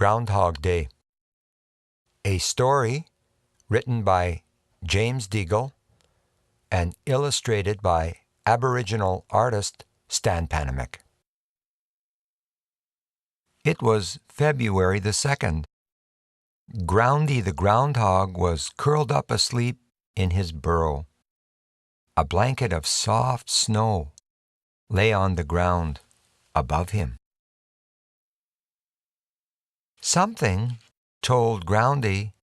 Groundhog Day. A story written by James Deagle and illustrated by Aboriginal artist Stan Panamick. It was February the 2nd. Groundy the groundhog was curled up asleep in his burrow. A blanket of soft snow lay on the ground above him. Something told Groundy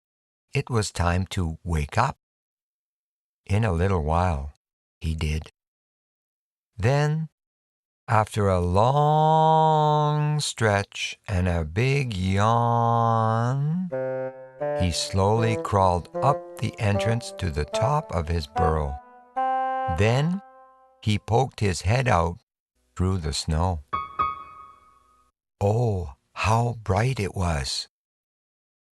it was time to wake up. In a little while, he did. Then, after a long stretch and a big yawn, he slowly crawled up the entrance to the top of his burrow. Then he poked his head out through the snow. Oh, how bright it was!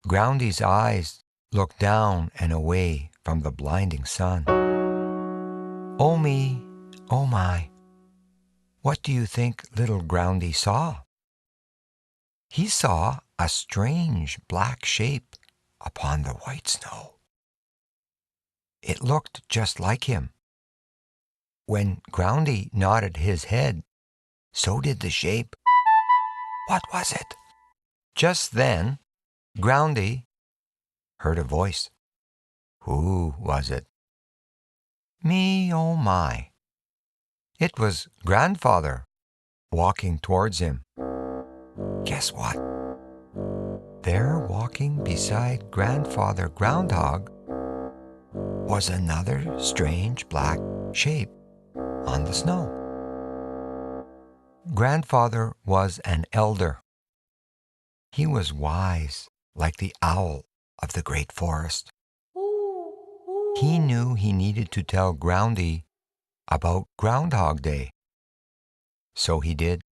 Groundy's eyes looked down and away from the blinding sun. Oh me, oh my, what do you think little Groundy saw? He saw a strange black shape upon the white snow. It looked just like him. When Groundy nodded his head, so did the shape. What was it? Just then, Groundy heard a voice. Who was it? Me, oh my. It was Grandfather walking towards him. Guess what? There, walking beside Grandfather Groundhog, was another strange black shape on the snow. Grandfather was an elder. He was wise, like the owl of the great forest. He knew he needed to tell Groundy about Groundhog Day. So he did.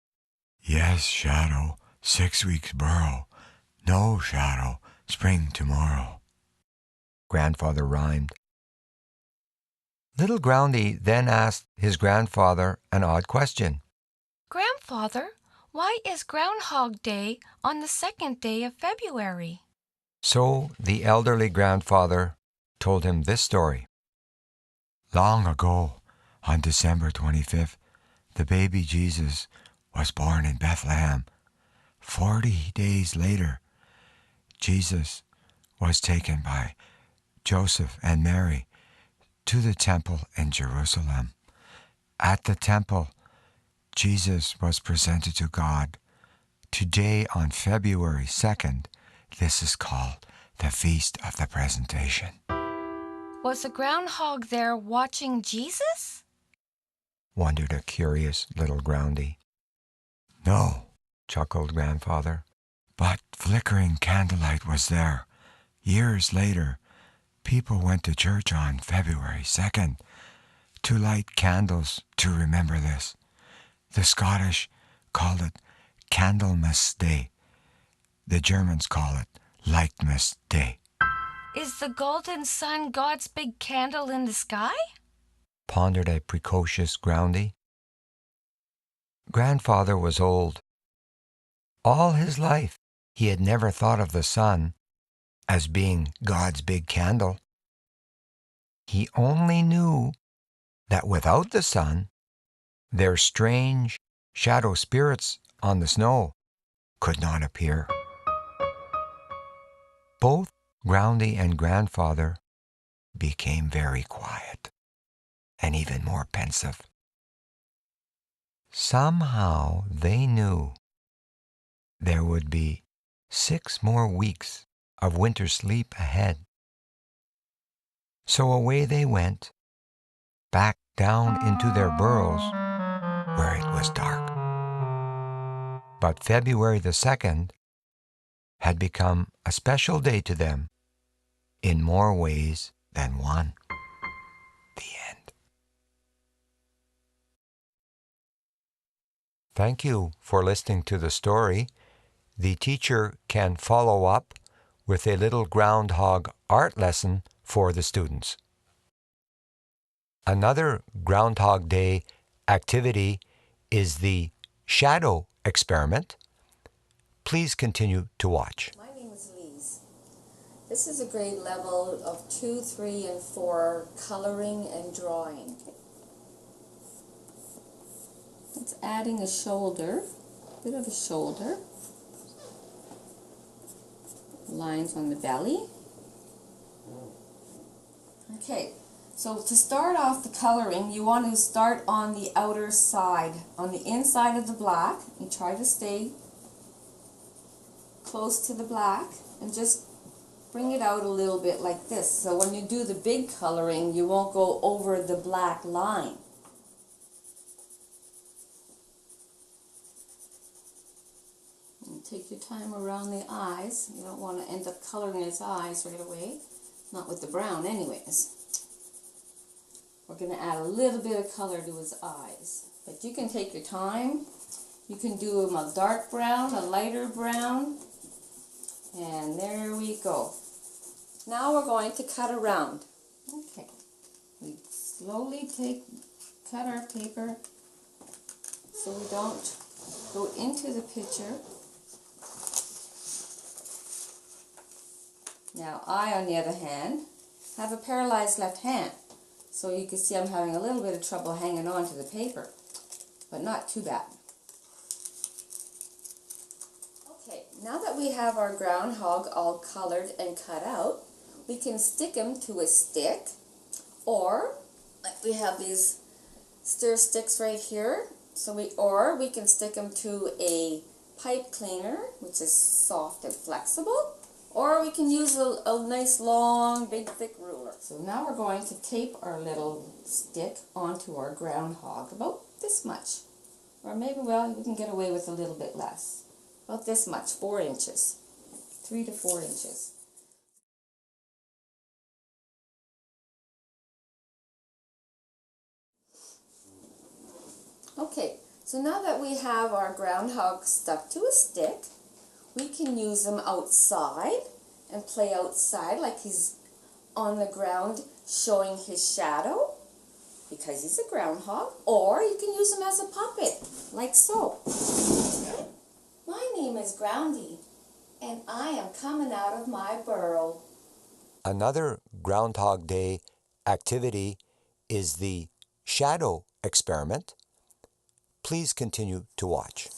Yes, Shadow, 6 weeks burrow. No, Shadow, spring tomorrow. Grandfather rhymed. Little Groundy then asked his grandfather an odd question. Grandfather, why is Groundhog Day on the 2nd day of February? So the elderly grandfather told him this story. Long ago, on December 25th, the baby Jesus was born in Bethlehem. 40 days later, Jesus was taken by Joseph and Mary to the temple in Jerusalem. At the temple, Jesus was presented to God. Today, on February 2nd, this is called the Feast of the Presentation. Was the groundhog there watching Jesus? Wondered a curious little Groundy. No, Chuckled Grandfather. but flickering candlelight was there. Years later, people went to church on February 2nd to light candles to remember this. The Scottish called it Candlemas Day. The Germans call it Lightmas Day. Is the golden sun God's big candle in the sky? Pondered a precocious Groundy. Grandfather was old. All his life, he had never thought of the sun as being God's big candle. He only knew that without the sun, their strange shadow spirits on the snow could not appear. Both Groundy and Grandfather became very quiet and even more pensive. Somehow they knew there would be 6 more weeks of winter sleep ahead. So away they went, back down into their burrows where it was dark. But February the 2nd had become a special day to them in more ways than one. The end. Thank you for listening to the story. The teacher can follow up with a little groundhog art lesson for the students. Another Groundhog Day activity is the shadow experiment. Please continue to watch. My name is Lise. This is a grade level of 2, 3, and 4 coloring and drawing. It's adding a shoulder, a bit of a shoulder, lines on the belly. Okay, so to start off the coloring, you want to start on the outer side, on the inside of the black. You try to stay close to the black and just bring it out a little bit like this. So when you do the big coloring, you won't go over the black line. And take your time around the eyes. You don't want to end up coloring his eyes right away. Not with the brown anyways. We're going to add a little bit of color to his eyes. But you can take your time. You can do him a dark brown, a lighter brown. And there we go. Now we're going to cut around. Okay. We slowly cut our paper so we don't go into the picture. Now I, on the other hand, have a paralyzed left hand. So you can see I'm having a little bit of trouble hanging on to the paper, but not too bad. Okay, now that we have our groundhog all colored and cut out, we can stick him to a stick, or like we have these stir sticks right here. Or we can stick him to a pipe cleaner, which is soft and flexible. Or we can use a nice long, big, thick ruler. So now we're going to tape our little stick onto our groundhog, about this much. Or maybe, well, we can get away with a little bit less. About this much, 4 inches. 3 to 4 inches. Okay, so now that we have our groundhog stuck to a stick, we can use him outside and play outside like he's on the ground showing his shadow because he's a groundhog, or you can use him as a puppet like so. My name is Groundy and I am coming out of my burrow. Another Groundhog Day activity is the shadow experiment. Please continue to watch.